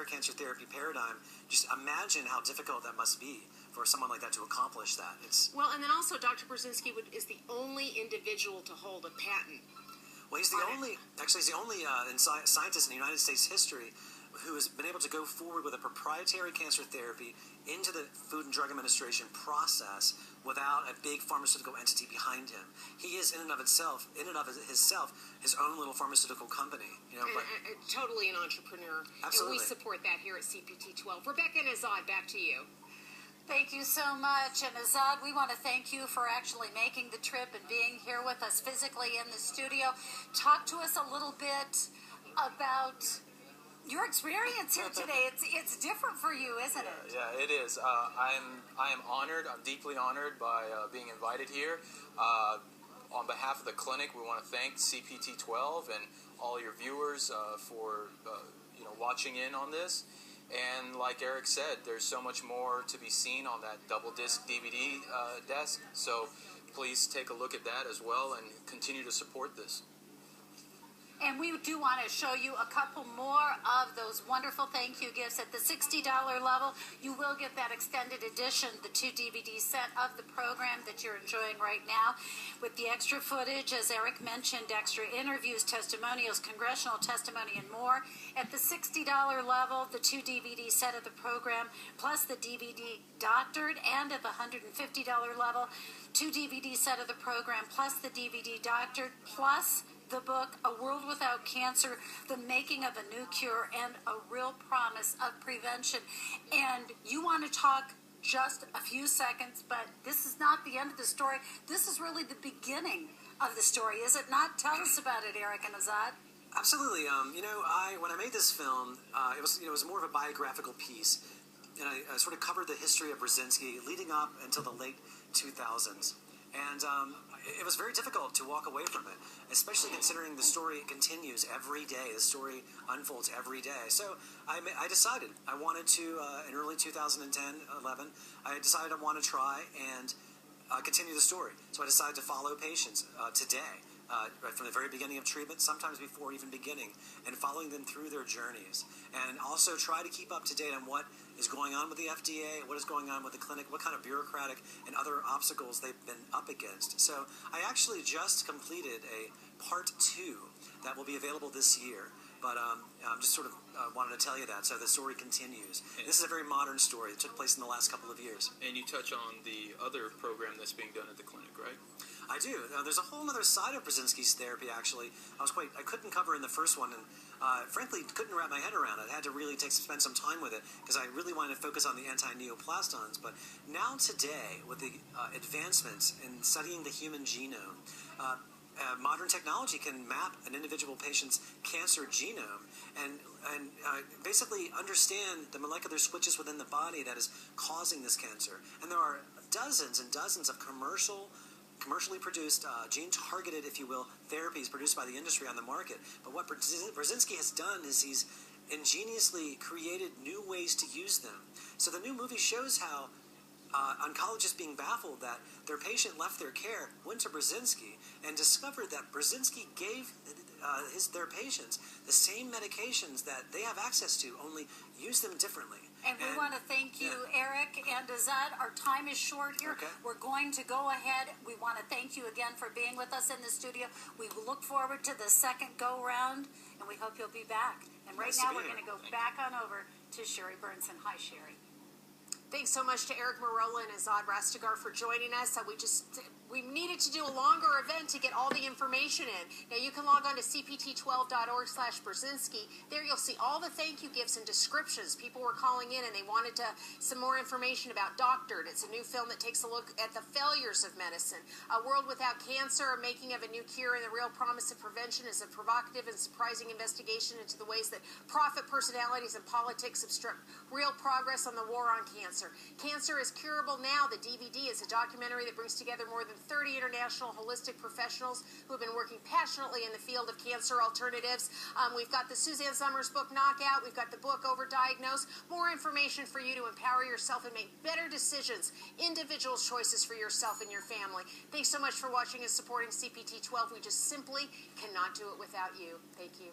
cancer therapy paradigm, just imagine how difficult that must be for someone like that to accomplish that. Well, and then also Dr. Burzynski is the only individual to hold a patent. Well, he's the only scientist in the United States history who has been able to go forward with a proprietary cancer therapy into the Food and Drug Administration process without a big pharmaceutical entity behind him. He is in and of himself his own little pharmaceutical company. Totally an entrepreneur. Absolutely. And we support that here at CPT 12. Rebecca and Azad, back to you. Thank you so much. And Azad, we want to thank you for actually making the trip and being here with us physically in the studio. Talk to us a little bit about your experience here today. It's different for you, isn't it? Yeah, it is. I am honored. I'm deeply honored by being invited here. On behalf of the clinic, we want to thank CPT 12 and all your viewers for watching in on this. And like Eric said, there's so much more to be seen on that double disc DVD desk. So please take a look at that as well and continue to support this. And we do want to show you a couple more of those wonderful thank you gifts. At the $60 level, you will get that extended edition, the 2 DVD set of the program that you're enjoying right now, with the extra footage, as Eric mentioned, extra interviews, testimonials, congressional testimony, and more. At the $60 level, the 2 DVD set of the program, plus the DVD doctored, and at the $150 level, 2 DVD set of the program, plus the DVD doctored, plus the book, A World Without Cancer, The Making of a New Cure, and a Real Promise of Prevention. And you want to talk just a few seconds, but this is not the end of the story. This is really the beginning of the story, is it not? Tell us about it, Eric and Azad. Absolutely. When I made this film, it was more of a biographical piece, and I sort of covered the history of Burzynski leading up until the late 2000s. And it was very difficult to walk away from it, especially considering the story continues every day. The story unfolds every day. So I decided I wanted to, in early 2010, 11, I decided I want to try and continue the story. So I decided to follow patients today, right from the very beginning of treatment, sometimes before even beginning, and following them through their journeys. And also try to keep up to date on what is going on with the FDA, what is going on with the clinic, what kind of bureaucratic and other obstacles they've been up against. So I actually just completed a part 2 that will be available this year. But just sort of wanted to tell you that. So the story continues. This is a very modern story that took place in the last couple of years. And you touch on the other program that's being done at the clinic, right? I do. There's a whole other side of Burzynski's therapy, actually. I couldn't cover in the first one, and frankly, couldn't wrap my head around it. I had to really spend some time with it, because I really wanted to focus on the anti-neoplastons. But now today, with the advancements in studying the human genome, modern technology can map an individual patient's cancer genome and basically understand the molecular switches within the body that is causing this cancer. And there are dozens and dozens of commercially produced, gene-targeted, if you will, therapies produced by the industry on the market. But what Burzynski has done is he's ingeniously created new ways to use them. So the new movie shows how oncologists being baffled that their patient left their care, went to Burzynski, and discovered that Burzynski gave their patients the same medications that they have access to, only use them differently. And we want to thank you, Eric and Azad. Our time is short here. Okay. We're going to go ahead. We want to thank you again for being with us in the studio. We look forward to the second go-round, and we hope you'll be back. And right now, we're going to go back on over to Sherry Burnson. Hi, Sherry. Thanks so much to Eric Merola and Azad Rastegar for joining us. We needed to do a longer event to get all the information in. Now you can log on to cpt12.org/Burzynski. There you'll see all the thank you gifts and descriptions. People were calling in and they wanted some more information about Doctored. It's a new film that takes a look at the failures of medicine. A World Without Cancer, a Making of a New Cure, and the Real Promise of Prevention is a provocative and surprising investigation into the ways that profit personalities and politics obstruct real progress on the war on cancer. Cancer is Curable Now. The DVD is a documentary that brings together more than 30 international holistic professionals who have been working passionately in the field of cancer alternatives. We've got the Suzanne Summers book, Knockout. We've got the book, Overdiagnosed. More information for you to empower yourself and make better decisions, individual choices for yourself and your family. Thanks so much for watching and supporting CPT 12. We just simply cannot do it without you. Thank you.